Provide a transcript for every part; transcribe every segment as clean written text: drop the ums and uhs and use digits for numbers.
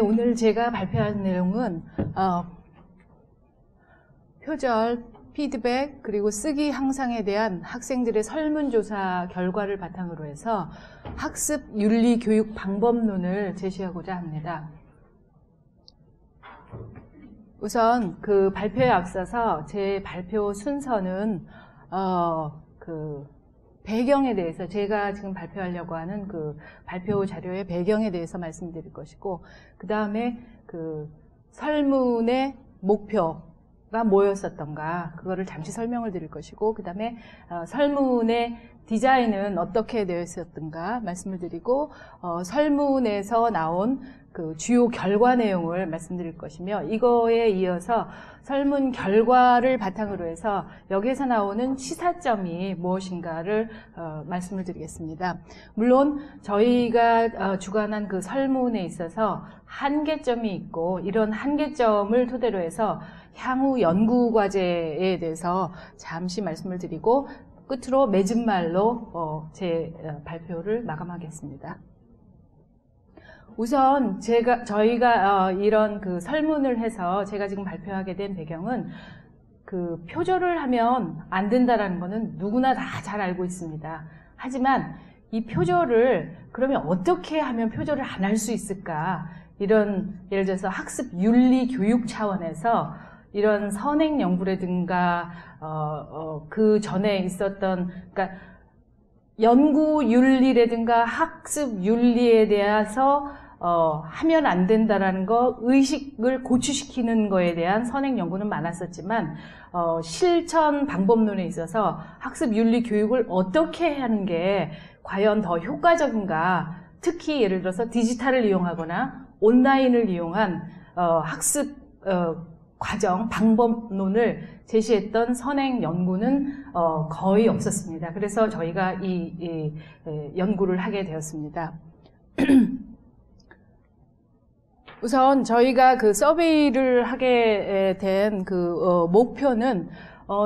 오늘 제가 발표할 내용은 표절, 피드백, 그리고 쓰기 향상에 대한 학생들의 설문조사 결과를 바탕으로 해서 학습 윤리 교육 방법론을 제시하고자 합니다. 우선 그 발표에 앞서서 제 발표 순서는 배경에 대해서, 제가 지금 발표하려고 하는 그 발표 자료의 배경에 대해서 말씀드릴 것이고, 그 다음에 그 설문의 목표가 뭐였었던가 그거를 잠시 설명을 드릴 것이고, 그 다음에 설문의 디자인은 어떻게 되어 있었던가 말씀을 드리고, 설문에서 나온 그 주요 결과 내용을 말씀드릴 것이며, 이거에 이어서 설문 결과를 바탕으로 해서 여기에서 나오는 시사점이 무엇인가를 말씀을 드리겠습니다. 물론 저희가 주관한 그 설문에 있어서 한계점이 있고, 이런 한계점을 토대로 해서 향후 연구 과제에 대해서 잠시 말씀을 드리고, 끝으로 맺은 말로 제 발표를 마감하겠습니다. 우선 저희가 이런 그 설문을 해서 제가 지금 발표하게 된 배경은, 그 표절을 하면 안 된다라는 거는 누구나 다 잘 알고 있습니다. 하지만 이 표절을 그러면 어떻게 하면 표절을 안 할 수 있을까? 이런, 예를 들어서 학습 윤리 교육 차원에서 이런 선행 연구라든가 그 전에 있었던, 그러니까 연구 윤리라든가 학습 윤리에 대해서 하면 안 된다라는 거, 의식을 고취시키는 거에 대한 선행 연구는 많았었지만, 실천 방법론에 있어서 학습 윤리 교육을 어떻게 하는 게 과연 더 효과적인가, 특히 예를 들어서 디지털을 이용하거나 온라인을 이용한 학습 과정, 방법론을 제시했던 선행 연구는 거의 없었습니다. 그래서 저희가 이 연구를 하게 되었습니다. 우선 저희가 그 서베이를 하게 된 그 목표는,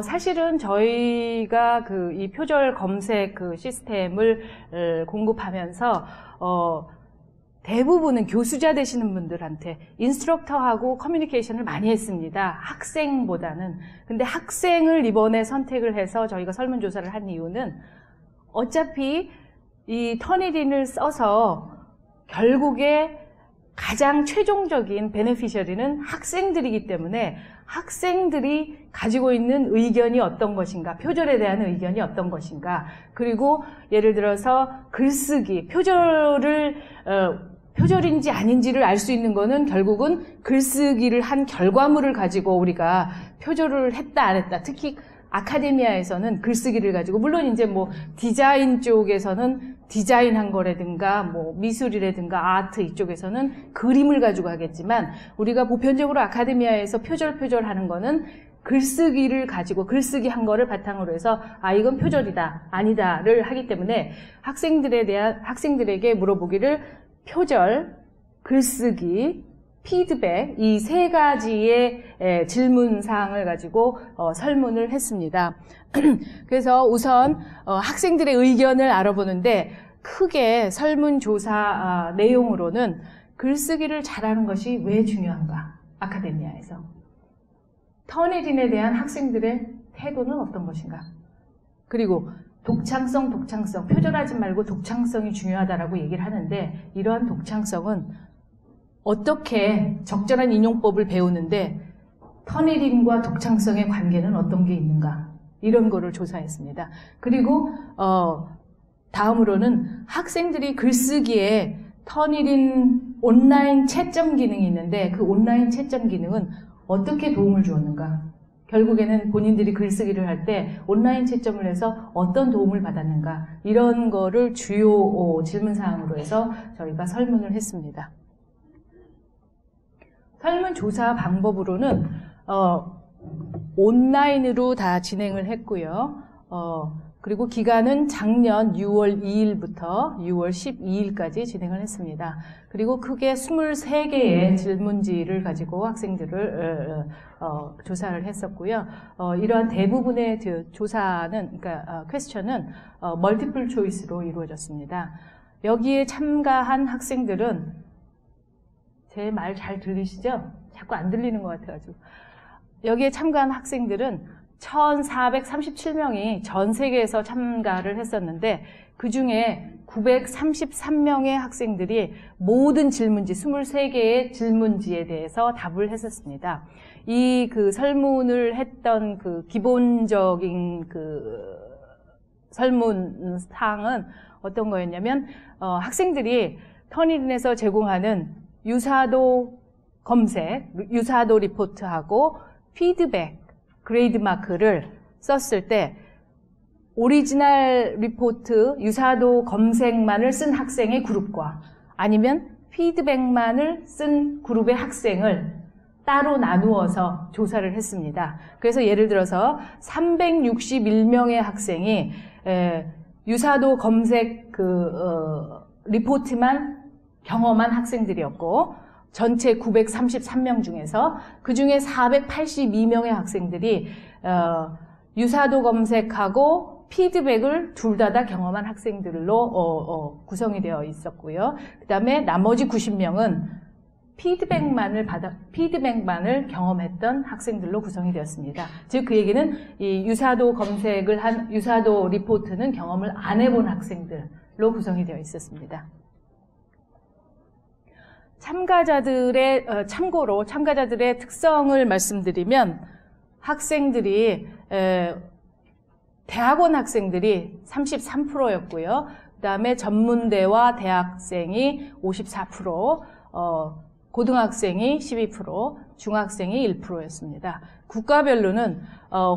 사실은 저희가 그 이 표절 검색 그 시스템을 공급하면서 대부분은 교수자 되시는 분들한테 인스트럭터하고 커뮤니케이션을 많이 했습니다. 학생보다는. 근데 학생을 이번에 선택을 해서 저희가 설문조사를 한 이유는, 어차피 이 터니딘을 써서 결국에 가장 최종적인 베네피셔리는 학생들이기 때문에, 학생들이 가지고 있는 의견이 어떤 것인가, 표절에 대한 의견이 어떤 것인가, 그리고 예를 들어서 글쓰기, 표절인지 아닌지를 알 수 있는 거는 결국은 글쓰기를 한 결과물을 가지고 우리가 표절을 했다 안 했다, 특히 아카데미아에서는 글쓰기를 가지고, 물론 이제 뭐 디자인 쪽에서는 디자인한 거라든가 뭐 미술이라든가 아트 이쪽에서는 그림을 가지고 하겠지만, 우리가 보편적으로 아카데미아에서 표절하는 거는 글쓰기를 가지고, 글쓰기 한 거를 바탕으로 해서 이건 표절이다 아니다를 하기 때문에, 학생들에게 물어보기를 표절, 글쓰기, 피드백, 이 세 가지의 질문 사항을 가지고 설문을 했습니다. 그래서 우선 학생들의 의견을 알아보는데, 크게 설문조사 내용으로는 글쓰기를 잘하는 것이 왜 중요한가, 아카데미아에서 터니딘에 대한 학생들의 태도는 어떤 것인가, 그리고 독창성, 표절하지 말고 독창성이 중요하다라고 얘기를 하는데, 이러한 독창성은 어떻게 적절한 인용법을 배우는데 터니딘과 독창성의 관계는 어떤 게 있는가, 이런 거를 조사했습니다. 그리고 다음으로는 학생들이 글쓰기에 터니딘 온라인 채점 기능이 있는데, 그 온라인 채점 기능은 어떻게 도움을 주었는가, 결국에는 본인들이 글쓰기를 할 때 온라인 채점을 해서 어떤 도움을 받았는가, 이런 거를 주요 질문사항으로 해서 저희가 설문을 했습니다. 설문조사 방법으로는 온라인으로 다 진행을 했고요. 그리고 기간은 작년 6월 2일부터 6월 12일까지 진행을 했습니다. 그리고 크게 23개의 질문지를 가지고 학생들을 조사를 했었고요. 이러한 대부분의 조사는, 그러니까 퀘스천은 멀티플 초이스로 이루어졌습니다. 여기에 참가한 학생들은 제 말 잘 들리시죠? 자꾸 안 들리는 것 같아가지고. 여기에 참가한 학생들은 1437명이 전 세계에서 참가를 했었는데 그 중에 933명의 학생들이 모든 질문지, 23개의 질문지에 대해서 답을 했었습니다. 이 그 설문을 했던 그 기본적인 그 설문 사항은 어떤 거였냐면, 학생들이 터니린에서 제공하는 유사도 검색, 유사도 리포트하고 피드백, 그레이드 마크를 썼을 때 오리지널 리포트, 유사도 검색만을 쓴 학생의 그룹과 아니면 피드백만을 쓴 그룹의 학생을 따로 나누어서 조사를 했습니다. 그래서 예를 들어서 361명의 학생이 유사도 검색 리포트만 경험한 학생들이었고, 전체 933명 중에서 그 중에 482명의 학생들이 유사도 검색하고 피드백을 둘 다 경험한 학생들로 구성이 되어 있었고요. 그 다음에 나머지 90명은 피드백만을 경험했던 학생들로 구성이 되었습니다. 즉, 그 얘기는 이 유사도 검색을 한 유사도 리포트는 경험을 안 해본 학생들로 구성이 되어 있었습니다. 참고로 참가자들의 특성을 말씀드리면, 학생들이, 대학원 학생들이 33%였고요. 그 다음에 전문대와 대학생이 54%, 고등학생이 12%, 중학생이 1%였습니다. 국가별로는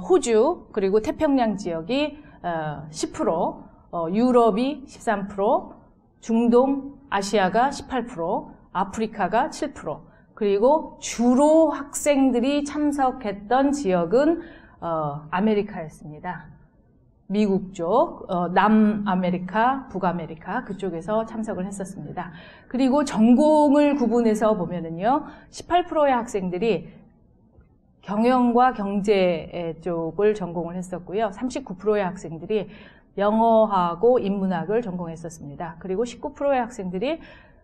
호주 그리고 태평양 지역이 10%, 유럽이 13%, 중동, 아시아가 18%, 아프리카가 7%, 그리고 주로 학생들이 참석했던 지역은 아메리카였습니다. 미국 쪽, 남아메리카, 북아메리카 그쪽에서 참석을 했었습니다. 그리고 전공을 구분해서 보면은요, 18%의 학생들이 경영과 경제 쪽을 전공을 했었고요. 39%의 학생들이 영어하고 인문학을 전공했었습니다. 그리고 19%의 학생들이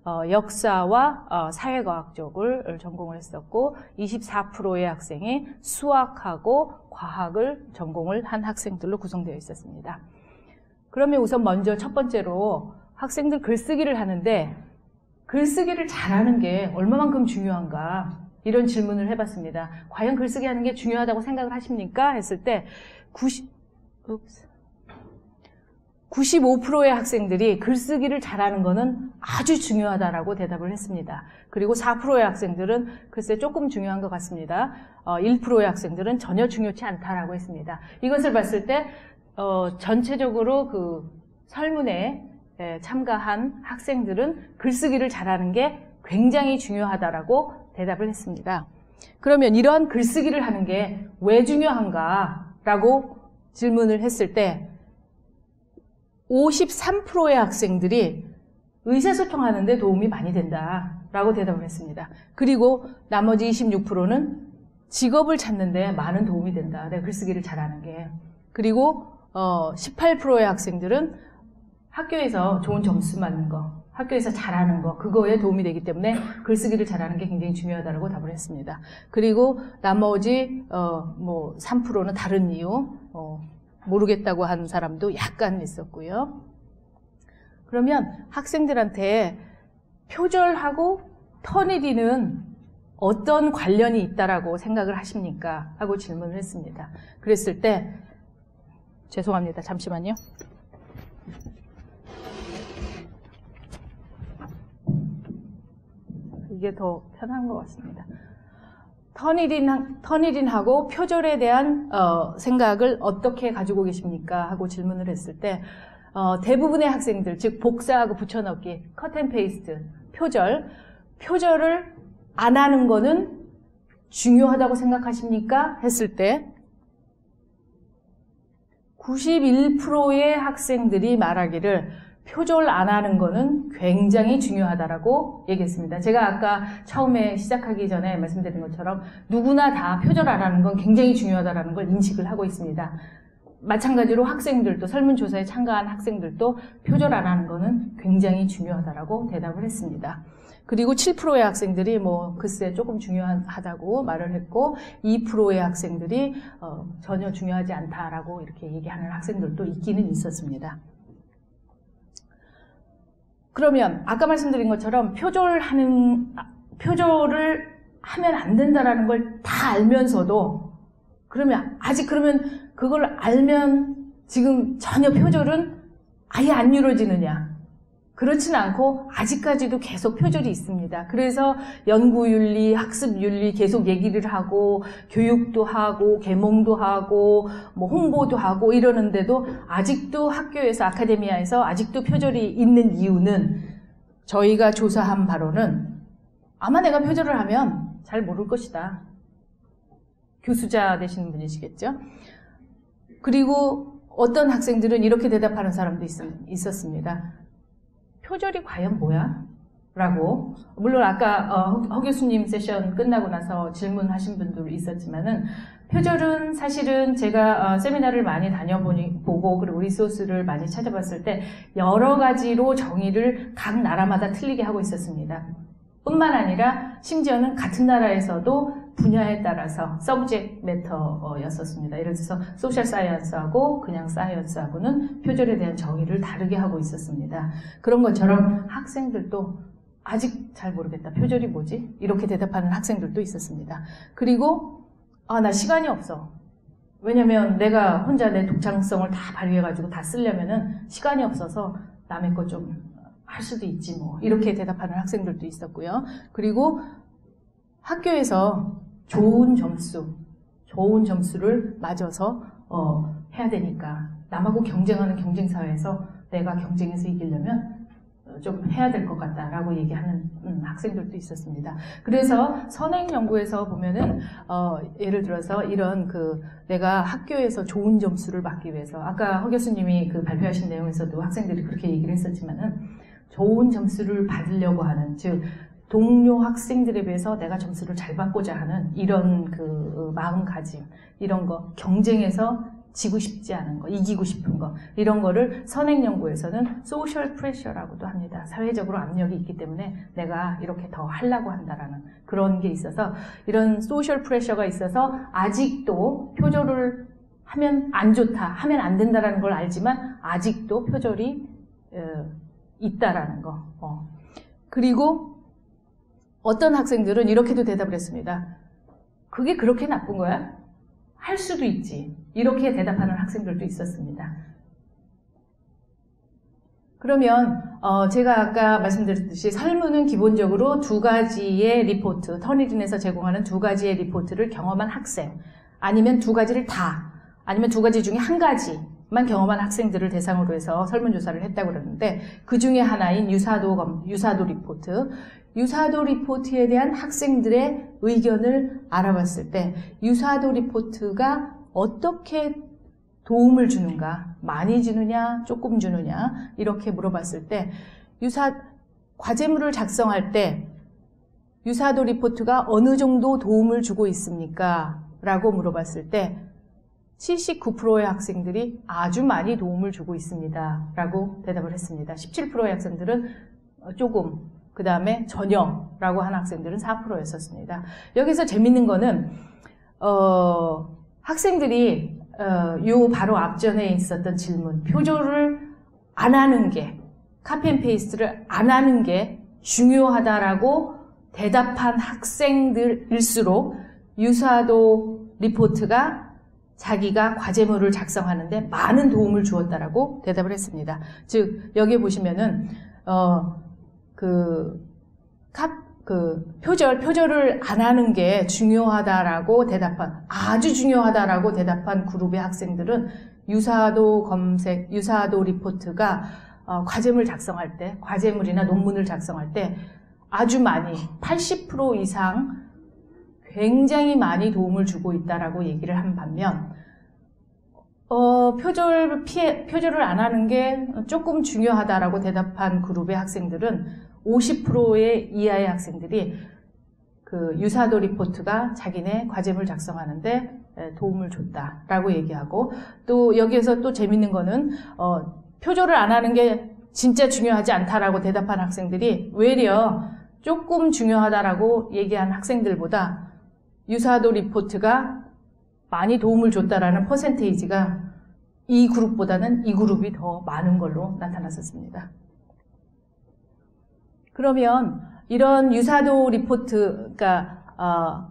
역사와 사회과학 쪽을 전공을 했었고, 24%의 학생이 수학하고 과학을 전공을 한 학생들로 구성되어 있었습니다. 그러면 우선 먼저 첫 번째로 학생들 글쓰기를 하는데 글쓰기를 잘하는 게 얼마만큼 중요한가, 이런 질문을 해봤습니다. 과연 글쓰기 하는 게 중요하다고 생각을 하십니까? 했을 때 95%의 학생들이 글쓰기를 잘하는 거는 아주 중요하다라고 대답을 했습니다. 그리고 4%의 학생들은 글쎄 조금 중요한 것 같습니다. 1%의 학생들은 전혀 중요치 않다라고 했습니다. 이것을 봤을 때 전체적으로 그 설문에 참가한 학생들은 글쓰기를 잘하는 게 굉장히 중요하다라고 대답을 했습니다. 그러면 이러한 글쓰기를 하는 게 왜 중요한가라고 질문을 했을 때 53%의 학생들이 의사소통하는 데 도움이 많이 된다라고 대답을 했습니다. 그리고 나머지 26%는 직업을 찾는 데 많은 도움이 된다, 내가 글쓰기를 잘하는 게. 그리고 18%의 학생들은 학교에서 좋은 점수 맞는 거, 학교에서 잘하는 거, 그거에 도움이 되기 때문에 글쓰기를 잘하는 게 굉장히 중요하다고 답을 했습니다. 그리고 나머지 3%는 다른 이유, 모르겠다고 하는 사람도 약간 있었고요. 그러면 학생들한테 표절하고 터니린은 어떤 관련이 있다라고 생각을 하십니까? 하고 질문을 했습니다. 그랬을 때, 죄송합니다. 잠시만요. 이게 더 편한 것 같습니다. 터니린하고 표절에 대한 생각을 어떻게 가지고 계십니까? 하고 질문을 했을 때 대부분의 학생들, 즉 복사하고 붙여넣기, 컷앤페이스트, 표절을 안 하는 거는 중요하다고 생각하십니까? 했을 때 91%의 학생들이 말하기를 표절 안 하는 거는 굉장히 중요하다라고 얘기했습니다. 제가 아까 처음에 시작하기 전에 말씀드린 것처럼 누구나 다 표절 안 하는 건 굉장히 중요하다라는 걸 인식을 하고 있습니다. 마찬가지로 학생들도, 설문조사에 참가한 학생들도 표절 안 하는 거는 굉장히 중요하다라고 대답을 했습니다. 그리고 7%의 학생들이 뭐 글쎄 조금 중요하다고 말을 했고 2%의 학생들이 전혀 중요하지 않다라고 이렇게 얘기하는 학생들도 있기는 있었습니다. 그러면 아까 말씀드린 것처럼 표절을 하면 안 된다라는 걸 다 알면서도 그러면 그걸 알면 지금 전혀 표절은 아예 안 이루어지느냐? 그렇진 않고 아직까지도 계속 표절이 있습니다. 그래서 연구윤리, 학습윤리 계속 얘기를 하고 교육도 하고 계몽도 하고 뭐 홍보도 하고 이러는데도 아직도 학교에서 아카데미아에서 아직도 표절이 있는 이유는 저희가 조사한 바로는 아마 내가 표절을 하면 잘 모를 것이다. 교수자 되시는 분이시겠죠? 그리고 어떤 학생들은 이렇게 대답하는 사람도 있었습니다. 표절이 과연 뭐야? 라고. 물론 아까 허 교수님 세션 끝나고 나서 질문하신 분도 있었지만은 표절은 사실은 제가 세미나를 많이 다녀보고 그리고 리소스를 많이 찾아봤을 때 여러 가지로 정의를 각 나라마다 틀리게 하고 있었습니다. 뿐만 아니라 심지어는 같은 나라에서도 분야에 따라서 서브젝트 매터였었습니다. 예를 들어서 소셜 사이언스하고 그냥 사이언스하고는 표절에 대한 정의를 다르게 하고 있었습니다. 그런 것처럼 학생들도 아직 잘 모르겠다. 표절이 뭐지? 이렇게 대답하는 학생들도 있었습니다. 그리고 나 시간이 없어. 왜냐면 내가 혼자 내 독창성을 다 발휘해가지고 다 쓰려면은 시간이 없어서 남의 거 좀 할 수도 있지 뭐. 이렇게 대답하는 학생들도 있었고요. 그리고 학교에서 좋은 점수를 맞아서 해야 되니까 남하고 경쟁하는 경쟁사회에서 내가 경쟁에서 이기려면 좀 해야 될 것 같다라고 얘기하는 학생들도 있었습니다. 그래서 선행 연구에서 보면은 예를 들어서 이런 내가 학교에서 좋은 점수를 받기 위해서 아까 허 교수님이 발표하신 내용에서도 학생들이 그렇게 얘기를 했었지만은 좋은 점수를 받으려고 하는 즉 동료 학생들에 비해서 내가 점수를 잘 받고자 하는 이런 마음가짐, 이런 거, 경쟁에서 지고 싶지 않은 거, 이기고 싶은 거, 이런 거를 선행연구에서는 소셜 프레셔라고도 합니다. 사회적으로 압력이 있기 때문에 내가 이렇게 더 하려고 한다라는 그런 게 있어서 이런 소셜 프레셔가 있어서 아직도 표절을 하면 안 좋다, 하면 안 된다라는 걸 알지만 아직도 표절이 있다라는 거. 그리고 어떤 학생들은 이렇게도 대답을 했습니다. 그게 그렇게 나쁜 거야? 할 수도 있지. 이렇게 대답하는 학생들도 있었습니다. 그러면 제가 아까 말씀드렸듯이 설문은 기본적으로 두 가지의 리포트, 터니진에서 제공하는 두 가지의 리포트를 경험한 학생, 아니면 두 가지를 다, 아니면 두 가지 중에 한 가지만 경험한 학생들을 대상으로 해서 설문조사를 했다고 그러는데 그 중에 하나인 유사도 리포트, 유사도 리포트에 대한 학생들의 의견을 알아봤을 때 유사도 리포트가 어떻게 도움을 주는가, 많이 주느냐, 조금 주느냐 이렇게 물어봤을 때 과제물을 작성할 때 유사도 리포트가 어느 정도 도움을 주고 있습니까? 라고 물어봤을 때 79%의 학생들이 아주 많이 도움을 주고 있습니다 라고 대답을 했습니다. 17%의 학생들은 조금, 그 다음에 전혀라고 한 학생들은 4%였었습니다. 여기서 재밌는 거는 학생들이 요 바로 앞전에 있었던 질문, 표절을 안 하는 게, 카피 앤 페이스트를 안 하는 게 중요하다라고 대답한 학생들일수록 유사도 리포트가 자기가 과제물을 작성하는데 많은 도움을 주었다라고 대답을 했습니다. 즉 여기 보시면은 표절을 안 하는 게 중요하다라고 아주 중요하다라고 대답한 그룹의 학생들은 유사도 리포트가 과제물 작성할 때, 과제물이나 논문을 작성할 때 아주 많이, 80% 이상 굉장히 많이 도움을 주고 있다라고 얘기를 한 반면, 표절을 안 하는 게 조금 중요하다라고 대답한 그룹의 학생들은 50%의 이하의 학생들이 유사도 리포트가 자기네 과제물 작성하는데 도움을 줬다라고 얘기하고, 또 여기에서 또 재밌는 거는 표절을 안 하는 게 진짜 중요하지 않다라고 대답한 학생들이 외려 조금 중요하다라고 얘기한 학생들보다 유사도 리포트가 많이 도움을 줬다라는 퍼센테이지가 이 그룹보다는 이 그룹이 더 많은 걸로 나타났었습니다. 그러면 이런 유사도 리포트, 그러니까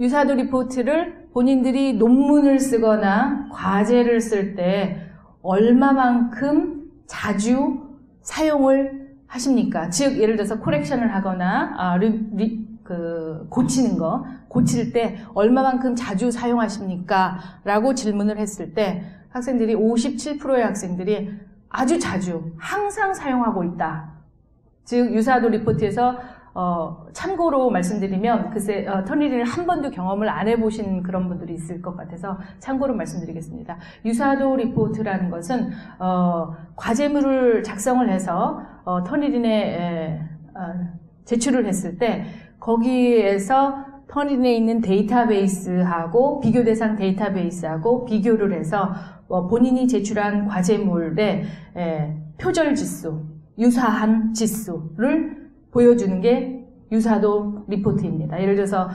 유사도 리포트를 본인들이 논문을 쓰거나 과제를 쓸 때 얼마만큼 자주 사용을 하십니까? 즉 예를 들어서 코렉션을 하거나 고치는 거, 고칠 때 얼마만큼 자주 사용하십니까? 라고 질문을 했을 때 학생들이 57%의 학생들이 아주 자주 항상 사용하고 있다. 즉 유사도 리포트에서 참고로 말씀드리면 글쎄 터니린을 한 번도 경험을 안 해보신 그런 분들이 있을 것 같아서 참고로 말씀드리겠습니다. 유사도 리포트라는 것은 과제물을 작성을 해서 터니린에 제출을 했을 때 거기에서 터니린에 있는 데이터베이스하고 비교 대상 데이터베이스하고 비교를 해서 본인이 제출한 과제물의 표절 지수, 유사한 지수를 보여주는 게 유사도 리포트입니다. 예를 들어서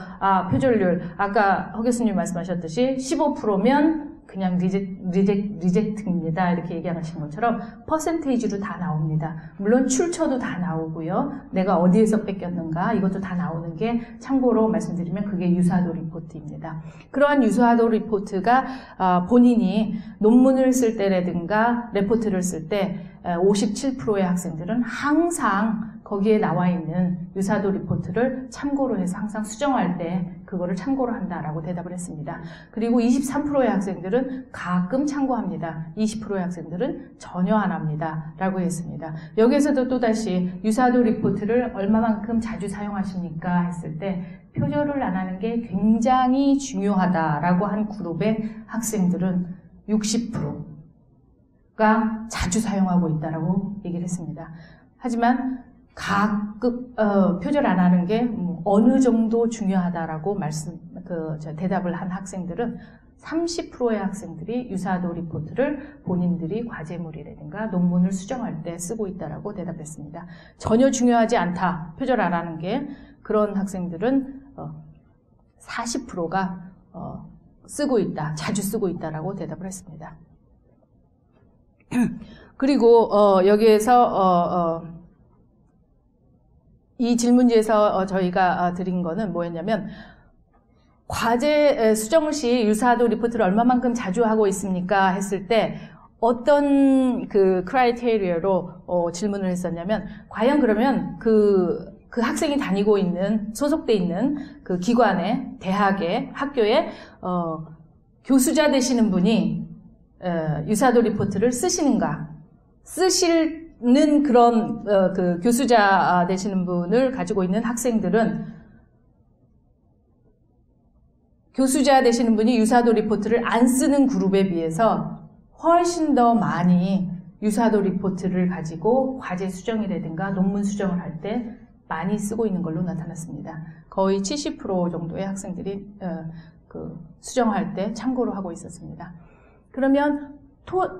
표절률 아까 허 교수님 말씀하셨듯이 15%면 그냥 리젝트입니다. 이렇게 얘기하신 것처럼 퍼센테이지로 다 나옵니다. 물론 출처도 다 나오고요. 내가 어디에서 뺏겼는가 이것도 다 나오는 게 참고로 말씀드리면 그게 유사도 리포트입니다. 그러한 유사도 리포트가 본인이 논문을 쓸 때라든가 레포트를 쓸 때 57%의 학생들은 항상 거기에 나와 있는 유사도 리포트를 참고로 해서 항상 수정할 때 그거를 참고로 한다라고 대답을 했습니다. 그리고 23%의 학생들은 가끔 참고합니다. 20%의 학생들은 전혀 안 합니다. 라고 했습니다. 여기에서도 또다시 유사도 리포트를 얼마만큼 자주 사용하십니까? 했을 때 표절을 안 하는 게 굉장히 중요하다라고 한 그룹의 학생들은 60%가 자주 사용하고 있다라고 얘기를 했습니다. 하지만 가끔 표절 안 하는 게 어느 정도 중요하다라고 대답을 한 학생들은 30%의 학생들이 유사도 리포트를 본인들이 과제물이라든가 논문을 수정할 때 쓰고 있다라고 대답했습니다. 전혀 중요하지 않다, 표절 안 하는 게 그런 학생들은 40%가 쓰고 있다, 자주 쓰고 있다라고 대답을 했습니다. 그리고 여기에서 이 질문지에서 저희가 드린 거는 뭐였냐면 과제 수정 시 유사도 리포트를 얼마만큼 자주 하고 있습니까? 했을 때 어떤 그 크라이테리어로 질문을 했었냐면 과연 그러면 그 학생이 다니고 있는 소속돼 있는 그 기관에 대학에 학교에 교수자 되시는 분이 유사도 리포트를 쓰시는가? 쓰시는 그런 그 교수자 되시는 분을 가지고 있는 학생들은 교수자 되시는 분이 유사도 리포트를 안 쓰는 그룹에 비해서 훨씬 더 많이 유사도 리포트를 가지고 과제 수정이라든가 논문 수정을 할 때 많이 쓰고 있는 걸로 나타났습니다. 거의 70% 정도의 학생들이 수정할 때 참고로 하고 있었습니다. 그러면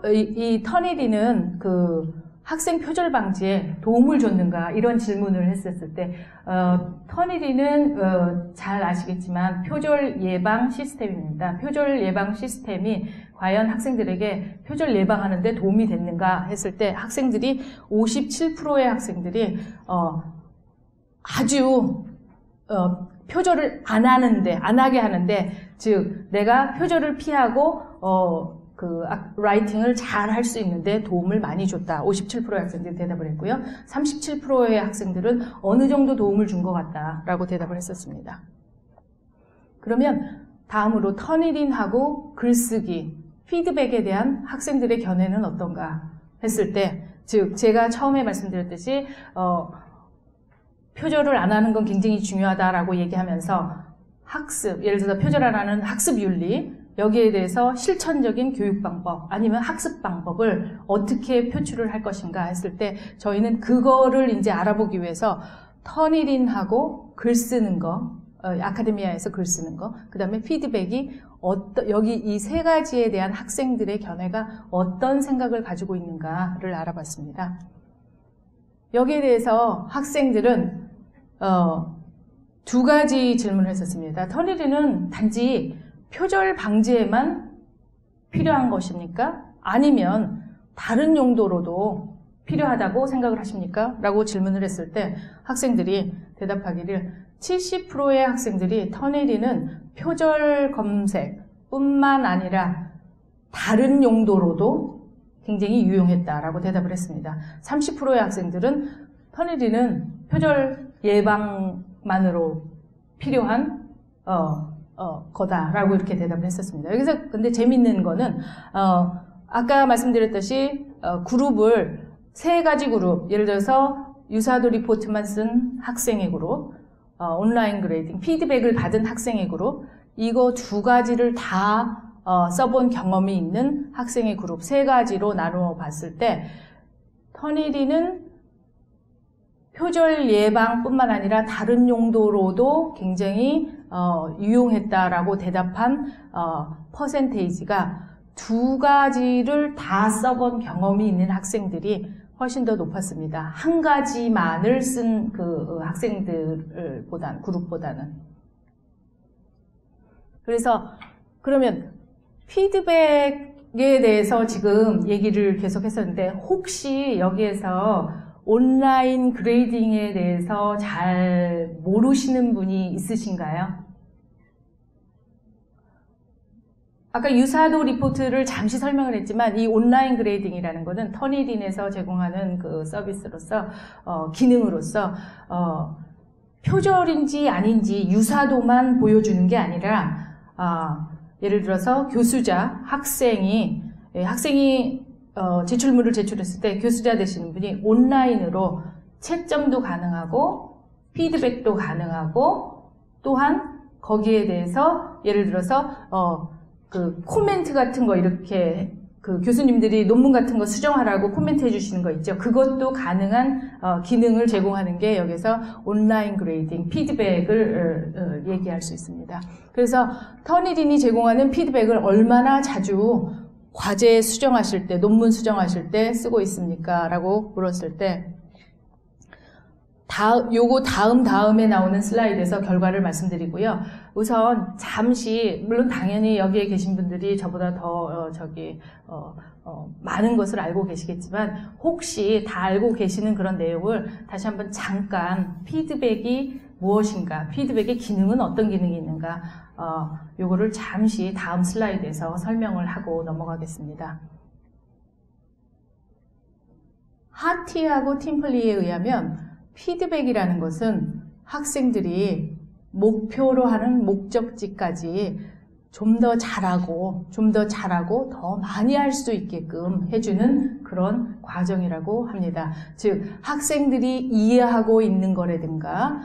이 터니린은 그 학생 표절 방지에 도움을 줬는가 이런 질문을 했었을 때 터니린은 잘 아시겠지만 표절 예방 시스템입니다. 표절 예방 시스템이 과연 학생들에게 표절 예방하는 데 도움이 됐는가 했을 때 학생들이 57%의 학생들이 아주 표절을 안 하게 하는데 즉 내가 표절을 피하고 라이팅을 잘 할 수 있는데 도움을 많이 줬다. 57%의 학생들이 대답을 했고요. 37%의 학생들은 어느 정도 도움을 준 것 같다라고 대답을 했었습니다. 그러면 다음으로 터니린하고 글쓰기, 피드백에 대한 학생들의 견해는 어떤가 했을 때, 즉 제가 처음에 말씀드렸듯이 표절을 안 하는 건 굉장히 중요하다라고 얘기하면서 학습, 예를 들어서 표절 안 하는 학습 윤리, 여기에 대해서 실천적인 교육 방법 아니면 학습 방법을 어떻게 표출을 할 것인가 했을 때 저희는 그거를 이제 알아보기 위해서 터니린하고 글 쓰는 거, 아카데미아에서 글 쓰는 거, 그 다음에 피드백이 여기 이 세 가지에 대한 학생들의 견해가 어떤 생각을 가지고 있는가를 알아봤습니다. 여기에 대해서 학생들은 두 가지 질문을 했었습니다. 터니리는 단지 표절 방지에만 필요한 것입니까? 아니면 다른 용도로도 필요하다고 생각을 하십니까? 라고 질문을 했을 때 학생들이 대답하기를 70%의 학생들이 터니리는 표절 검색뿐만 아니라 다른 용도로도 굉장히 유용했다라고 대답을 했습니다. 30%의 학생들은 터니리는 표절 예방만으로 필요한 거다라고 이렇게 대답을 했었습니다. 여기서 근데 재밌는 거는 아까 말씀드렸듯이 그룹을 세 가지 그룹, 예를 들어서 유사도 리포트만 쓴 학생의 그룹, 온라인 그레이딩, 피드백을 받은 학생의 그룹, 이거 두 가지를 다 써본 경험이 있는 학생의 그룹 세 가지로 나누어 봤을 때 터니리는 표절 예방뿐만 아니라 다른 용도로도 굉장히 유용했다라고 대답한 퍼센테이지가 두 가지를 다 써본 경험이 있는 학생들이 훨씬 더 높았습니다. 한 가지만을 쓴 그 그룹보다는. 그래서 그러면 피드백에 대해서 지금 얘기를 계속 했었는데 혹시 여기에서 온라인 그레이딩에 대해서 잘 모르시는 분이 있으신가요? 아까 유사도 리포트를 잠시 설명을 했지만 이 온라인 그레이딩이라는 것은 터니린에서 제공하는 그 서비스로서 기능으로서 표절인지 아닌지 유사도만 보여주는 게 아니라 예를 들어서 교수자, 학생이 제출물을 제출했을 때 교수자 되시는 분이 온라인으로 채점도 가능하고 피드백도 가능하고 또한 거기에 대해서 예를 들어서 그 코멘트 같은 거 이렇게 그 교수님들이 논문 같은 거 수정하라고 코멘트 해주시는 거 있죠. 그것도 가능한 기능을 제공하는 게 여기서 온라인 그레이딩 피드백을 얘기할 수 있습니다. 그래서 터니린이 제공하는 피드백을 얼마나 자주 과제 수정하실 때, 논문 수정하실 때 쓰고 있습니까? 라고 물었을 때 요거 다음에 나오는 슬라이드에서 결과를 말씀드리고요. 우선 잠시, 물론 당연히 여기에 계신 분들이 저보다 더 많은 것을 알고 계시겠지만 혹시 다 알고 계시는 그런 내용을 다시 한번 잠깐 피드백이 무엇인가, 피드백의 기능은 어떤 기능이 있는가, 요거를 잠시 다음 슬라이드에서 설명을 하고 넘어가겠습니다. 하티하고 팀플리에 의하면 피드백이라는 것은 학생들이 목표로 하는 목적지까지 좀 더 잘하고 더 많이 할 수 있게끔 해주는 그런 과정이라고 합니다. 즉 학생들이 이해하고 있는 거라든가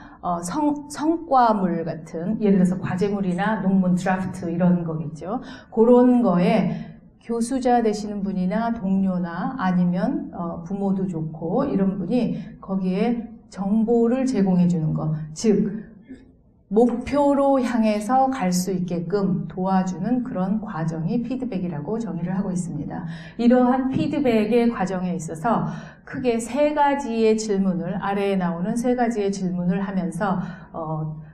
성과물 같은 예를 들어서 과제물이나 논문 드래프트 이런 거겠죠. 그런 거에 교수자 되시는 분이나 동료나 아니면 부모도 좋고 이런 분이 거기에 정보를 제공해 주는 것, 즉 목표로 향해서 갈 수 있게끔 도와주는 그런 과정이 피드백이라고 정의를 하고 있습니다. 이러한 피드백의 과정에 있어서 크게 세 가지의 질문을, 아래에 나오는 세 가지의 질문을 하면서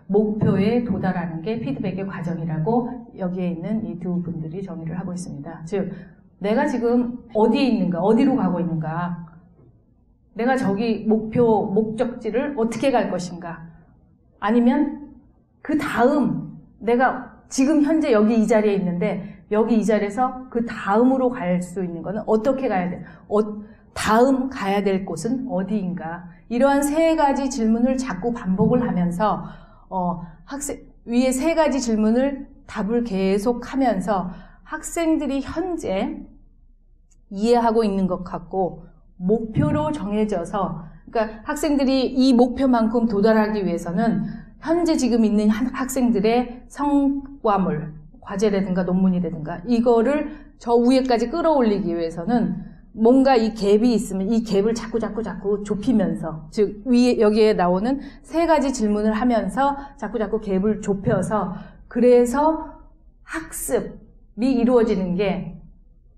목표에 도달하는 게 피드백의 과정이라고 여기에 있는 이 두 분들이 정의를 하고 있습니다. 즉 내가 지금 어디에 있는가, 어디로 가고 있는가, 내가 저기 목적지를 어떻게 갈 것인가, 아니면 그 다음 내가 지금 현재 여기 이 자리에 있는데 여기 이 자리에서 그 다음으로 갈 수 있는 거는 어떻게 가야 돼? 다음 가야 될 곳은 어디인가? 이러한 세 가지 질문을 자꾸 반복을 하면서 위에 세 가지 질문을 답을 계속하면서 학생들이 현재 이해하고 있는 것 같고 목표로 정해져서, 그러니까 학생들이 이 목표만큼 도달하기 위해서는 현재 지금 있는 학생들의 성과물, 과제라든가 논문이라든가 이거를 저 위에까지 끌어올리기 위해서는 뭔가 이 갭이 있으면 이 갭을 자꾸 좁히면서, 즉 위에 여기에 나오는 세 가지 질문을 하면서 자꾸 갭을 좁혀서, 그래서 학습이 이루어지는 게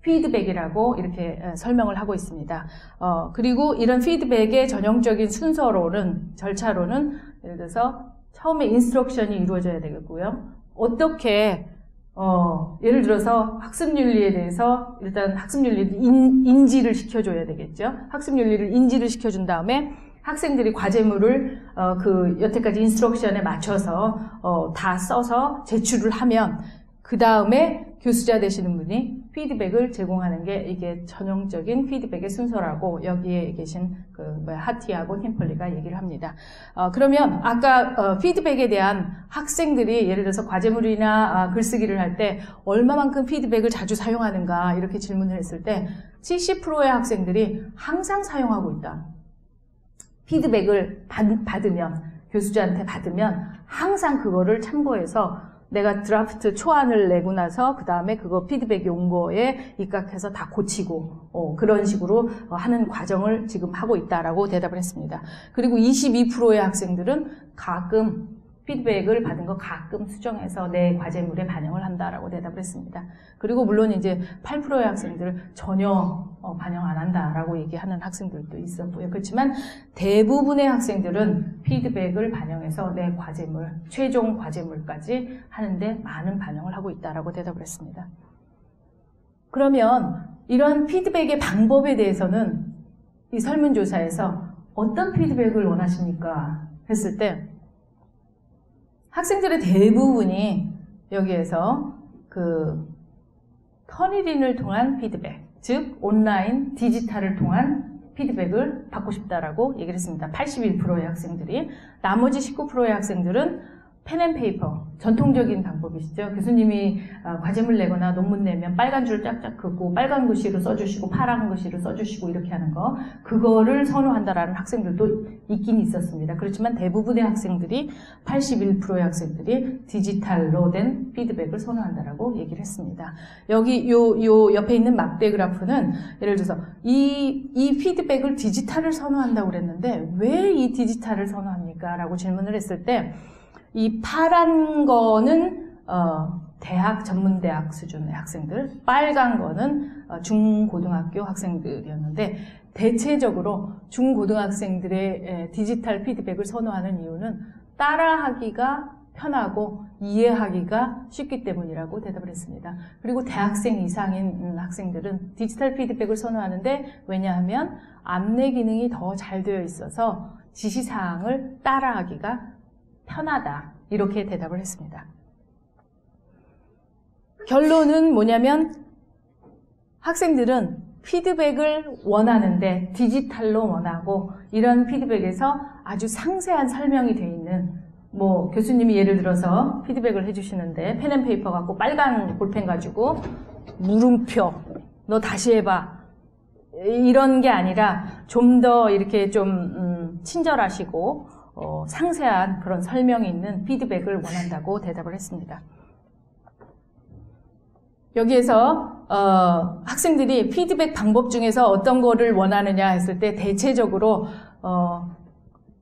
피드백이라고 이렇게 설명을 하고 있습니다. 그리고 이런 피드백의 전형적인 절차로는 예를 들어서 처음에 인스트럭션이 이루어져야 되겠고요. 어떻게 예를 들어서 학습윤리에 대해서 일단 학습윤리를 인지를 시켜줘야 되겠죠. 학습윤리를 인지를 시켜준 다음에 학생들이 과제물을 여태까지 인스트럭션에 맞춰서 다 써서 제출을 하면 그 다음에 교수자 되시는 분이 피드백을 제공하는 게 이게 전형적인 피드백의 순서라고 여기에 계신 하티하고 팀플리가 얘기를 합니다. 그러면 아까 피드백에 대한 학생들이 예를 들어서 과제물이나 글쓰기를 할 때 얼마만큼 피드백을 자주 사용하는가 이렇게 질문을 했을 때 70%의 학생들이 항상 사용하고 있다. 피드백을 받으면 교수자한테 받으면 항상 그거를 참고해서 내가 드라프트 초안을 내고 나서 그 다음에 그거 피드백이 온 거에 입각해서 다 고치고 그런 식으로 하는 과정을 지금 하고 있다라고 대답을 했습니다. 그리고 22%의 학생들은 가끔 피드백을 받은 거 가끔 수정해서 내 과제물에 반영을 한다라고 대답을 했습니다. 그리고 물론 이제 8%의 학생들 전혀 반영 안 한다라고 얘기하는 학생들도 있었고요. 그렇지만 대부분의 학생들은 피드백을 반영해서 내 과제물, 최종 과제물까지 하는데 많은 반영을 하고 있다라고 대답을 했습니다. 그러면 이런 피드백의 방법에 대해서는 이 설문조사에서 어떤 피드백을 원하십니까? 했을 때 학생들의 대부분이 여기에서 터니린을 통한 피드백, 즉 온라인 디지털을 통한 피드백을 받고 싶다라고 얘기를 했습니다. 81%의 학생들이. 나머지 19%의 학생들은 펜앤페이퍼, 전통적인 방법이시죠. 교수님이 과제물 내거나 논문 내면 빨간 줄 쫙쫙 긋고 빨간 글씨로 써주시고 파란 글씨로 써주시고 이렇게 하는 거, 그거를 선호한다라는 학생들도 있긴 있었습니다. 그렇지만 대부분의 학생들이 81%의 학생들이 디지털로 된 피드백을 선호한다라고 얘기를 했습니다. 여기 요 옆에 있는 막대 그래프는 예를 들어서 이 피드백을 디지털을 선호한다고 그랬는데 왜 이 디지털을 선호합니까? 라고 질문을 했을 때 이 파란 거는 대학, 전문대학 수준의 학생들, 빨간 거는 중고등학교 학생들이었는데 대체적으로 중고등학생들의 디지털 피드백을 선호하는 이유는 따라하기가 편하고 이해하기가 쉽기 때문이라고 대답을 했습니다. 그리고 대학생 이상인 학생들은 디지털 피드백을 선호하는데 왜냐하면 안내 기능이 더 잘 되어 있어서 지시사항을 따라하기가 편하다. 이렇게 대답을 했습니다. 결론은 뭐냐면 학생들은 피드백을 원하는데 디지털로 원하고 이런 피드백에서 아주 상세한 설명이 되어 있는 교수님이 예를 들어서 피드백을 해주시는데 펜앤페이퍼 갖고 빨간 볼펜 가지고 물음표 너 다시 해봐 이런 게 아니라 좀 더 이렇게 좀 친절하시고 상세한 그런 설명이 있는 피드백을 원한다고 대답을 했습니다. 여기에서 학생들이 피드백 방법 중에서 어떤 거를 원하느냐 했을 때 대체적으로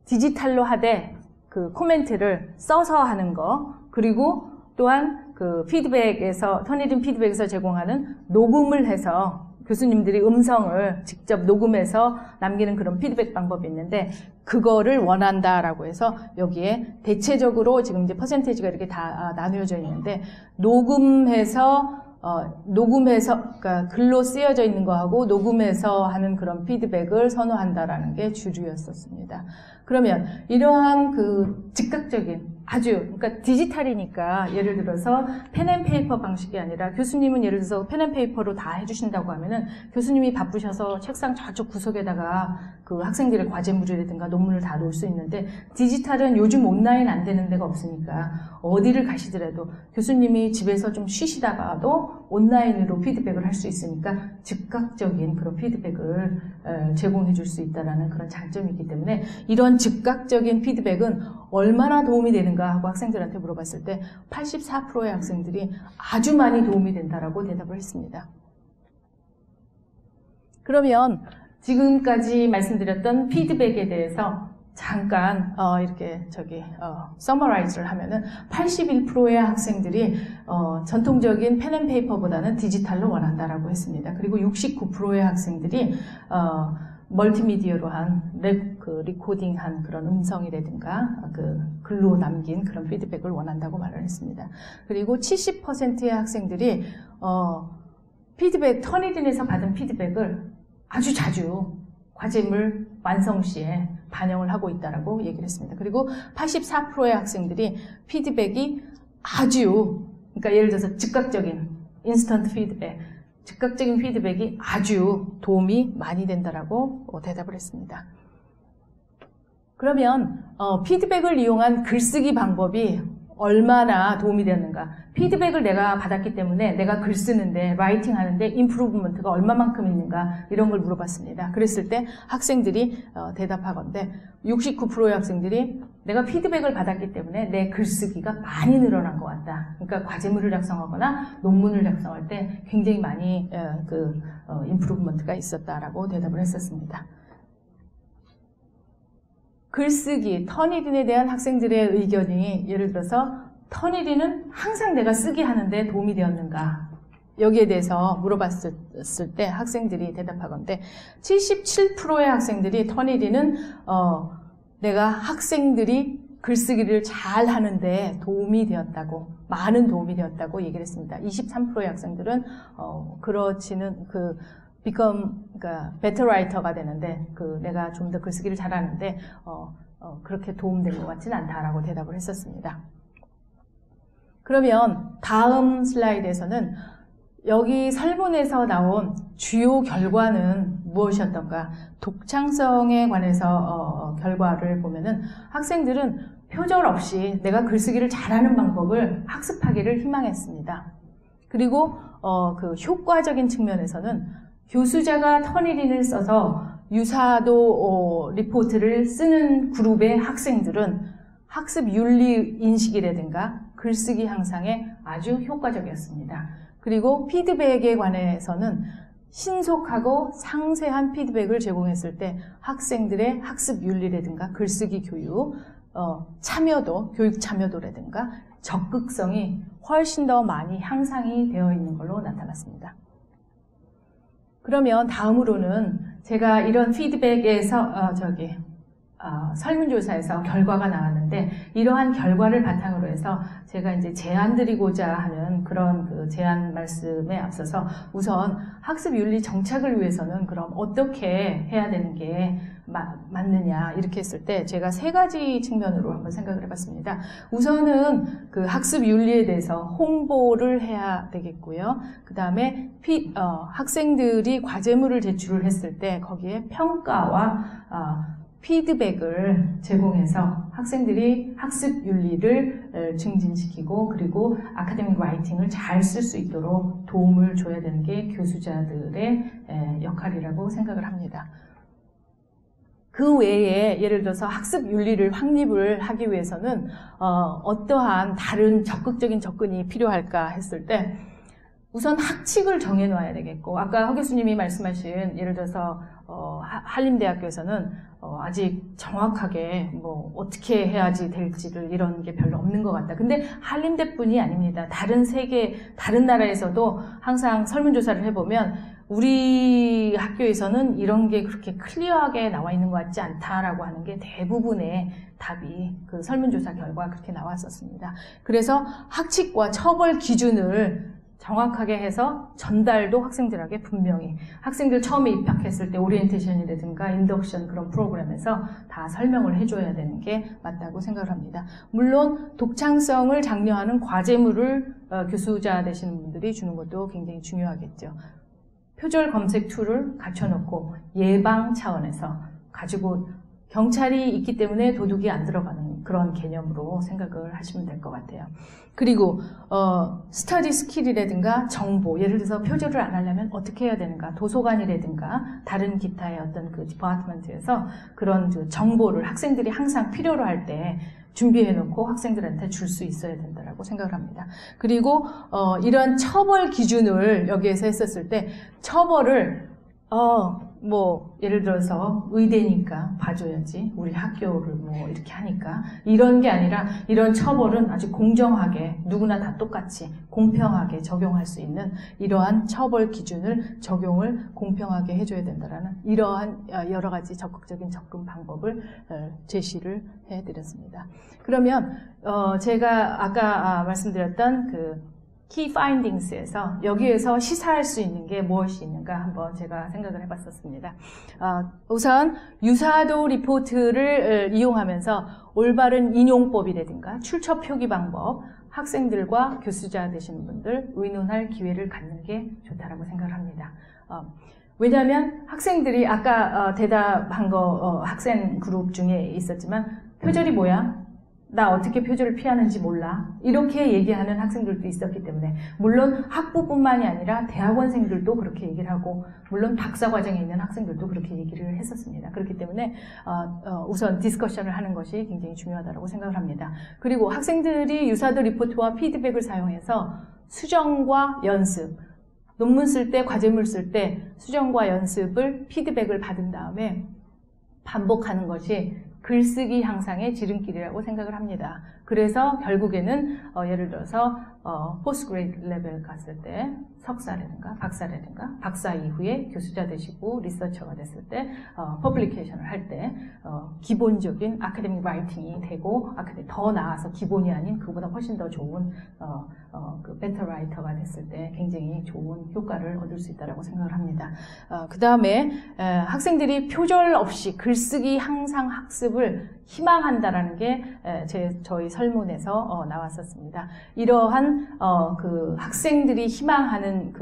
디지털로 하되 그 코멘트를 써서 하는 거, 그리고 또한 그 피드백에서 터니린 피드백에서 제공하는 녹음을 해서 교수님들이 음성을 직접 녹음해서 남기는 그런 피드백 방법이 있는데 그거를 원한다라고 해서 여기에 대체적으로 지금 이제 퍼센테이지가 이렇게 다 나누어져 있는데 녹음해서 그러니까 글로 쓰여져 있는 거하고 녹음해서 하는 그런 피드백을 선호한다라는 게 주류였었습니다. 그러면 이러한 그 즉각적인 그러니까 디지털이니까 예를 들어서 펜앤페이퍼 방식이 아니라 교수님은 예를 들어서 펜앤페이퍼로 다 해주신다고 하면은 교수님이 바쁘셔서 책상 저쪽 구석에다가 그 학생들의 과제물이라든가 논문을 다 놓을 수 있는데 디지털은 요즘 온라인 안 되는 데가 없으니까 어디를 가시더라도 교수님이 집에서 좀 쉬시다가도 온라인으로 피드백을 할 수 있으니까 즉각적인 그런 피드백을 제공해 줄 수 있다는 그런 장점이 있기 때문에 이런 즉각적인 피드백은 얼마나 도움이 되는가 하고 학생들한테 물어봤을 때 84%의 학생들이 아주 많이 도움이 된다라고 대답을 했습니다. 그러면 지금까지 말씀드렸던 피드백에 대해서 잠깐 이렇게 서머라이즈를 하면은 81%의 학생들이 전통적인 펜앤페이퍼보다는 디지털로 원한다라고 했습니다. 그리고 69%의 학생들이 멀티미디어로 한 리코딩한 그런 음성이라든가 글로 남긴 그런 피드백을 원한다고 말을 했습니다. 그리고 70%의 학생들이 터니딘에서 받은 피드백을 아주 자주 과제물 완성 시에 반영을 하고 있다라고 얘기를 했습니다. 그리고 84%의 학생들이 피드백이 그러니까 예를 들어서 인스턴트 즉각적인 피드백이 아주 도움이 많이 된다라고 대답을 했습니다. 그러면 피드백을 이용한 글쓰기 방법이 얼마나 도움이 되었는가? 피드백을 내가 받았기 때문에 내가 글 쓰는데, 라이팅 하는데 임프루브먼트가 얼마만큼 있는가? 이런 걸 물어봤습니다. 그랬을 때 학생들이 대답하건대 69%의 학생들이 내가 피드백을 받았기 때문에 내 글쓰기가 많이 늘어난 것 같다. 그러니까 과제물을 작성하거나 논문을 작성할 때 굉장히 많이 임프루브먼트가 있었다라고 대답을 했었습니다. 글쓰기, 터니딘에 대한 학생들의 의견이 예를 들어서 터니딘은 항상 내가 쓰게 하는데 도움이 되었는가? 여기에 대해서 물어봤을 때 학생들이 대답하건대 77%의 학생들이 터니딘은 내가 학생들이 글쓰기를 잘 하는데 도움이 되었다고, 많은 도움이 되었다고 얘기를 했습니다. 23%의 학생들은 그러니까 better writer가 되는데 내가 좀 더 글쓰기를 잘하는데 그렇게 도움된 것 같지는 않다라고 대답을 했었습니다. 그러면 다음 슬라이드에서는 여기 설문에서 나온 주요 결과는 무엇이었던가, 독창성에 관해서 결과를 보면은 학생들은 표절 없이 내가 글쓰기를 잘하는 방법을 학습하기를 희망했습니다. 그리고 효과적인 측면에서는 교수자가 터니딘을 써서 유사도 리포트를 쓰는 그룹의 학생들은 학습 윤리 인식이라든가 글쓰기 향상에 아주 효과적이었습니다. 그리고 피드백에 관해서는 신속하고 상세한 피드백을 제공했을 때 학생들의 학습 윤리라든가 글쓰기 교육, 교육 참여도라든가 적극성이 훨씬 더 많이 향상이 되어 있는 걸로 나타났습니다. 그러면 다음으로는 제가 이런 피드백에서 설문조사에서 결과가 나왔는데, 이러한 결과를 바탕으로 해서 제가 이제 제안 드리고자 하는 그런 제안 말씀에 앞서서 우선 학습 윤리 정착을 위해서는 그럼 어떻게 해야 되는 게 맞느냐, 이렇게 했을 때 제가 세 가지 측면으로 한번 생각을 해봤습니다. 우선은 학습 윤리에 대해서 홍보를 해야 되겠고요. 그 다음에 학생들이 과제물을 제출을 했을 때 거기에 평가와 피드백을 제공해서 학생들이 학습 윤리를 증진시키고, 그리고 아카데믹 라이팅을 잘 쓸 수 있도록 도움을 줘야 되는 게 교수자들의 역할이라고 생각을 합니다. 그 외에 예를 들어서 학습 윤리를 확립을 하기 위해서는 어떠한 다른 적극적인 접근이 필요할까 했을 때, 우선 학칙을 정해놔야 되겠고, 아까 허 교수님이 말씀하신 예를 들어서 한림대학교에서는 아직 정확하게 어떻게 해야지 될지를 이런 게 별로 없는 것 같다. 근데 한림대뿐이 아닙니다. 다른 나라에서도 항상 설문조사를 해보면 우리 학교에서는 이런 게 그렇게 클리어하게 나와 있는 것 같지 않다라고 하는 게 대부분의 답이 설문조사 결과 그렇게 나왔었습니다. 그래서 학칙과 처벌 기준을 정확하게 해서 전달도 학생들에게 분명히, 학생들 처음에 입학했을 때 오리엔테이션이라든가 인덕션 그런 프로그램에서 다 설명을 해줘야 되는 게 맞다고 생각을 합니다. 물론 독창성을 장려하는 과제물을 교수자 되시는 분들이 주는 것도 굉장히 중요하겠죠. 표절 검색 툴을 갖춰놓고 예방 차원에서 가지고, 경찰이 있기 때문에 도둑이 안 들어가는 그런 개념으로 생각을 하시면 될 것 같아요. 그리고 스터디 스킬이라든가 정보, 예를 들어서 표절을 안 하려면 어떻게 해야 되는가, 도서관이라든가 다른 기타의 어떤 디파트먼트에서 그런 정보를 학생들이 항상 필요로 할 때 준비해놓고 학생들한테 줄 수 있어야 된다고 생각을 합니다. 그리고 이런 처벌 기준을 여기에서 했었을 때 처벌을 뭐 예를 들어서 의대니까 봐줘야지 우리 학교를 뭐 이렇게 하니까 이런 게 아니라 이런 처벌은 아주 공정하게 누구나 다 똑같이 공평하게 적용할 수 있는 이러한 처벌 기준을 적용을 공평하게 해줘야 된다라는 이러한 여러 가지 적극적인 접근 방법을 제시를 해드렸습니다. 그러면 제가 아까 말씀드렸던 그 Key Findings에서 여기에서 시사할 수 있는 게 무엇이 있는가 한번 제가 생각을 해봤었습니다. 우선 유사도 리포트를 이용하면서 올바른 인용법이라든가 출처 표기 방법, 학생들과 교수자 되시는 분들 의논할 기회를 갖는 게 좋다라고 생각을 합니다. 왜냐하면 학생들이 아까 대답한 거 학생 그룹 중에 있었지만 표절이 뭐야? 나 어떻게 표절을 피하는지 몰라. 이렇게 얘기하는 학생들도 있었기 때문에 물론 학부뿐만이 아니라 대학원생들도 그렇게 얘기를 하고 물론 박사과정에 있는 학생들도 그렇게 얘기를 했었습니다. 그렇기 때문에 우선 디스커션을 하는 것이 굉장히 중요하다고 생각을 합니다. 그리고 학생들이 유사도 리포트와 피드백을 사용해서 수정과 연습, 논문 쓸 때, 과제물 쓸 때 수정과 연습을 피드백을 받은 다음에 반복하는 것이 글쓰기 향상의 지름길이라고 생각을 합니다. 그래서 결국에는 예를 들어서 포스트그레이드 레벨 갔을 때 석사라든가 박사라든가 박사 이후에 교수자 되시고 리서처가 됐을 때 퍼블리케이션을 할 때 기본적인 아카데믹 라이팅이 되고 더 나아서 기본이 아닌 그보다 훨씬 더 좋은 그 베터 라이터가 됐을 때 굉장히 좋은 효과를 얻을 수 있다고 생각을 합니다. 그 다음에 학생들이 표절 없이 글쓰기 향상 학습을 희망한다라는 게 저희 설문에서 나왔었습니다. 이러한 그 학생들이 희망하는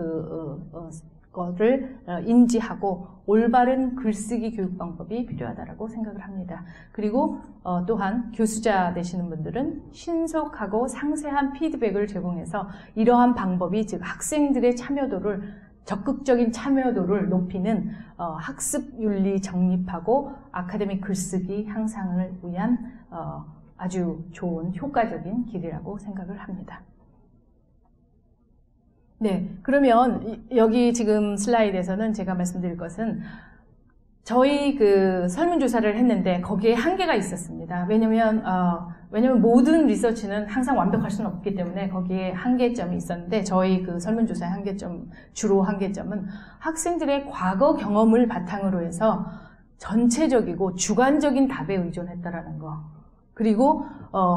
거를 인지하고 올바른 글쓰기 교육 방법이 필요하다고 생각을 합니다. 그리고 또한 교수자 되시는 분들은 신속하고 상세한 피드백을 제공해서 이러한 방법이 즉 학생들의 참여도를 적극적인 참여도를 높이는 학습윤리 정립하고 아카데믹 글쓰기 향상을 위한 아주 좋은 효과적인 길이라고 생각을 합니다. 네, 그러면 여기 지금 슬라이드에서는 제가 말씀드릴 것은 저희 그 설문조사를 했는데 거기에 한계가 있었습니다. 왜냐면 모든 리서치는 항상 완벽할 수는 없기 때문에 거기에 한계점이 있었는데 저희 그 설문조사의 주로 한계점은 학생들의 과거 경험을 바탕으로 해서 전체적이고 주관적인 답에 의존했다라는 거. 그리고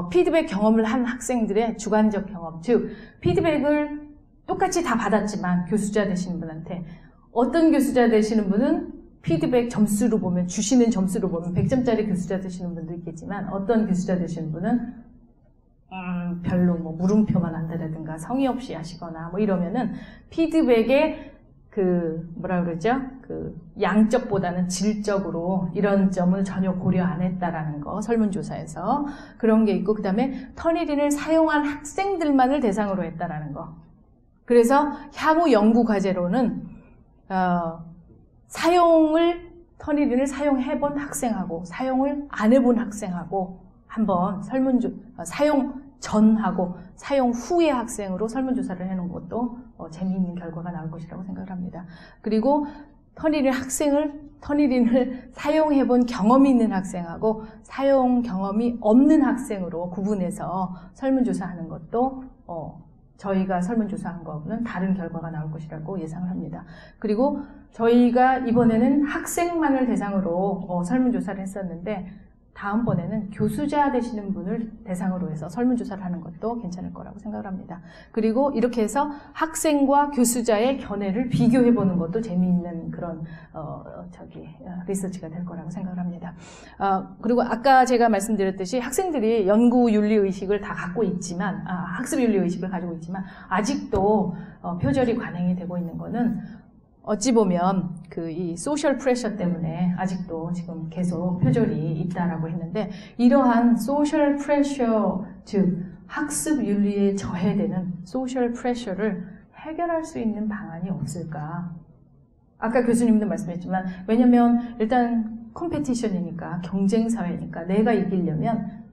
피드백 경험을 한 학생들의 주관적 경험, 즉 피드백을 똑같이 다 받았지만 교수자 되시는 분한테 어떤 교수자 되시는 분은 피드백 점수로 보면 주시는 점수로 보면 100점짜리 교수자 되시는 분도 있겠지만 어떤 교수자 되시는 분은 별로 뭐 물음표만 한다든가 성의 없이 하시거나 뭐 이러면은 피드백의 그 뭐라 그러죠? 그 양적보다는 질적으로 이런 점을 전혀 고려 안 했다라는 거 설문조사에서 그런 게 있고 그다음에 터니린을 사용한 학생들만을 대상으로 했다라는 거. 그래서 향후 연구 과제로는 터니린을 사용해본 학생하고 사용을 안 해본 학생하고 한번 사용 전하고 사용 후의 학생으로 설문조사를 해놓은 것도 재미있는 결과가 나올 것이라고 생각을 합니다. 그리고 터니린을 사용해본 경험이 있는 학생하고 사용 경험이 없는 학생으로 구분해서 설문조사하는 것도 저희가 설문조사한 거는 다른 결과가 나올 것이라고 예상을 합니다. 그리고 저희가 이번에는 학생만을 대상으로 설문조사를 했었는데 다음번에는 교수자 되시는 분을 대상으로 해서 설문조사를 하는 것도 괜찮을 거라고 생각을 합니다. 그리고 이렇게 해서 학생과 교수자의 견해를 비교해보는 것도 재미있는 그런 리서치가 될 거라고 생각을 합니다. 그리고 아까 제가 말씀드렸듯이 학생들이 연구윤리의식을 다 갖고 있지만 학습윤리의식을 가지고 있지만 아직도 표절이 관행이 되고 있는 거는 어찌 보면 이 소셜 프레셔 때문에 아직도 지금 계속 표절이 있다라고 했는데 이러한 소셜 프레셔 즉 학습 윤리에 저해되는 소셜 프레셔를 해결할 수 있는 방안이 없을까? 아까 교수님도 말씀했지만 왜냐면 일단 컴페티션이니까 경쟁 사회니까 내가 이기려면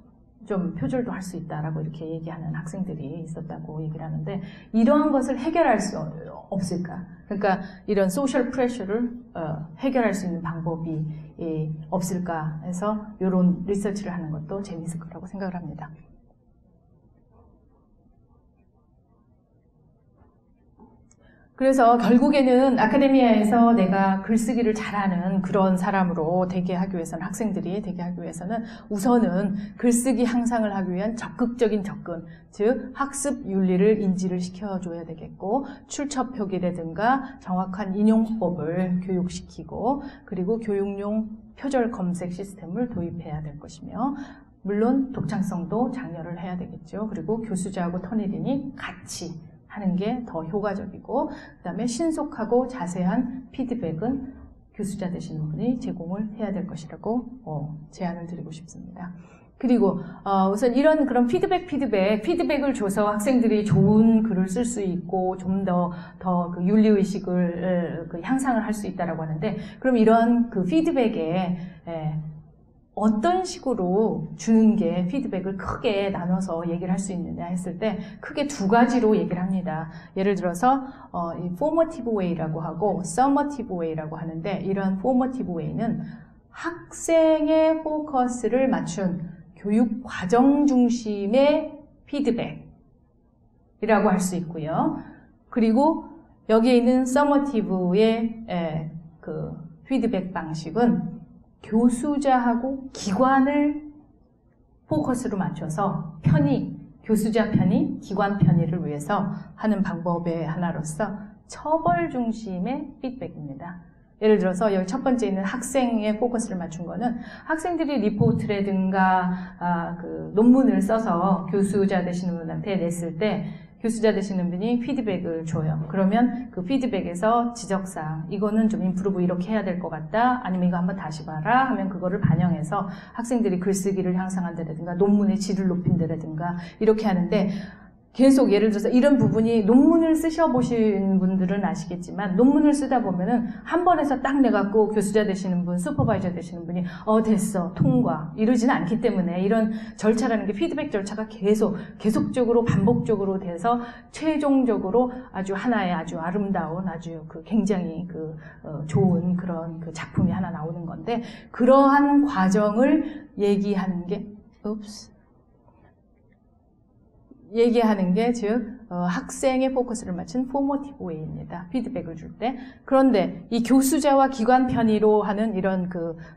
좀 표절도 할 수 있다라고 이렇게 얘기하는 학생들이 있었다고 얘기를 하는데, 이러한 것을 해결할 수 없을까? 그러니까 이런 소셜 프레셔를 해결할 수 있는 방법이 없을까 해서 이런 리서치를 하는 것도 재미있을 거라고 생각을 합니다. 그래서 결국에는 아카데미아에서 내가 글쓰기를 잘하는 그런 사람으로 되게 하기 위해서는, 학생들이 되게 하기 위해서는 우선은 글쓰기 향상을 하기 위한 적극적인 접근, 즉 학습 윤리를 인지를 시켜줘야 되겠고, 출처 표기라든가 정확한 인용법을 교육시키고, 그리고 교육용 표절 검색 시스템을 도입해야 될 것이며, 물론 독창성도 장려를 해야 되겠죠. 그리고 교수자하고 터니린이 같이 하는 게 더 효과적이고, 그 다음에 신속하고 자세한 피드백은 교수자 되시는 분이 제공을 해야 될 것이라고 제안을 드리고 싶습니다. 그리고 우선 이런 그런 피드백을 줘서 학생들이 좋은 글을 쓸 수 있고 좀 더 그 윤리의식을 향상을 할 수 있다라고 하는데, 그럼 이런 그 피드백에 어떤 식으로 주는 게 피드백을 크게 나눠서 얘기를 할 수 있느냐 했을 때 크게 두 가지로 얘기를 합니다. 예를 들어서 이 formative way라고 하고 summative way라고 하는데, 이런 formative way는 학생의 포커스를 맞춘 교육 과정 중심의 피드백이라고 할 수 있고요. 그리고 여기에 있는 summative의 그 피드백 방식은 교수자하고 기관을 포커스로 맞춰서 교수자 편의, 기관 편의를 위해서 하는 방법의 하나로서 처벌 중심의 피드백입니다. 예를 들어서 여기 첫 번째 있는 학생의 포커스를 맞춘 거는, 학생들이 리포트라든가 그 논문을 써서 교수자 되시는 분한테 냈을 때 교수자 되시는 분이 피드백을 줘요. 그러면 그 피드백에서 지적사항, 이거는 좀 임프루브 이렇게 해야 될 것 같다, 아니면 이거 한번 다시 봐라 하면 그거를 반영해서 학생들이 글쓰기를 향상한다든가 논문의 질을 높인다든가 이렇게 하는데, 계속 예를 들어서 이런 부분이, 논문을 쓰셔보신 분들은 아시겠지만 논문을 쓰다 보면은 한 번에서 딱 내갖고 교수자 되시는 분, 슈퍼바이저 되시는 분이 됐어, 통과 이러지는 않기 때문에, 이런 절차라는 게, 피드백 절차가 계속적으로 반복적으로 돼서 최종적으로 아주 하나의 아주 아름다운, 아주 굉장히 좋은 그런 작품이 하나 나오는 건데, 그러한 과정을 얘기하는 게 즉 학생의 포커스를 맞춘 formative way입니다. 피드백을 줄 때. 그런데 이 교수자와 기관 편의로 하는 이런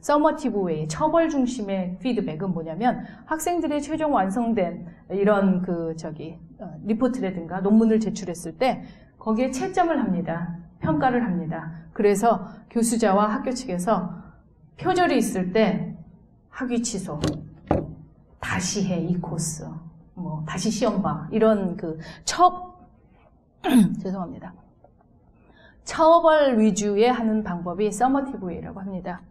summative way, 처벌 중심의 피드백은 뭐냐면, 학생들이 최종 완성된 이런 리포트라든가 논문을 제출했을 때 거기에 채점을 합니다. 평가를 합니다. 그래서 교수자와 학교 측에서 표절이 있을 때 학위 취소, 다시 해 이 코스, 다시 시험 봐, 이런 죄송합니다. 처벌 위주의 하는 방법이 summative way라고 합니다.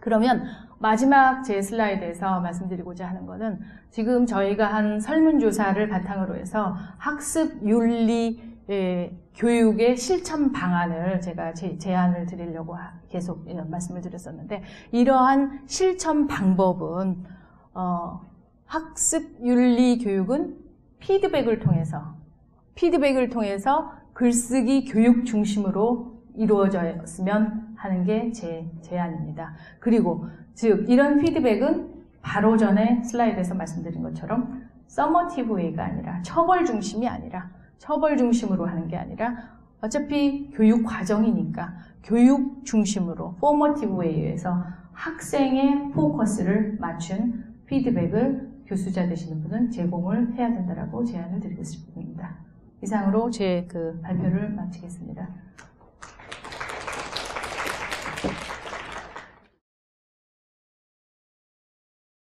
그러면 마지막 제 슬라이드에서 말씀드리고자 하는 거는, 지금 저희가 한 설문조사를 바탕으로 해서 학습 윤리 교육의 실천 방안을 제가 제안을 드리려고 계속 말씀을 드렸었는데, 이러한 실천 방법은 학습 윤리 교육은 피드백을 통해서 글쓰기 교육 중심으로 이루어졌으면 하는 게 제 제안입니다. 그리고 즉 이런 피드백은 바로 전에 슬라이드에서 말씀드린 것처럼 summative way가 아니라, 처벌 중심으로 하는 게 아니라, 어차피 교육 과정이니까 교육 중심으로 formative way에서 학생의 포커스를 맞춘 피드백을 교수자 되시는 분은 제공을 해야 된다라고 제안을 드리고 싶습니다. 이상으로 제 발표를 마치겠습니다.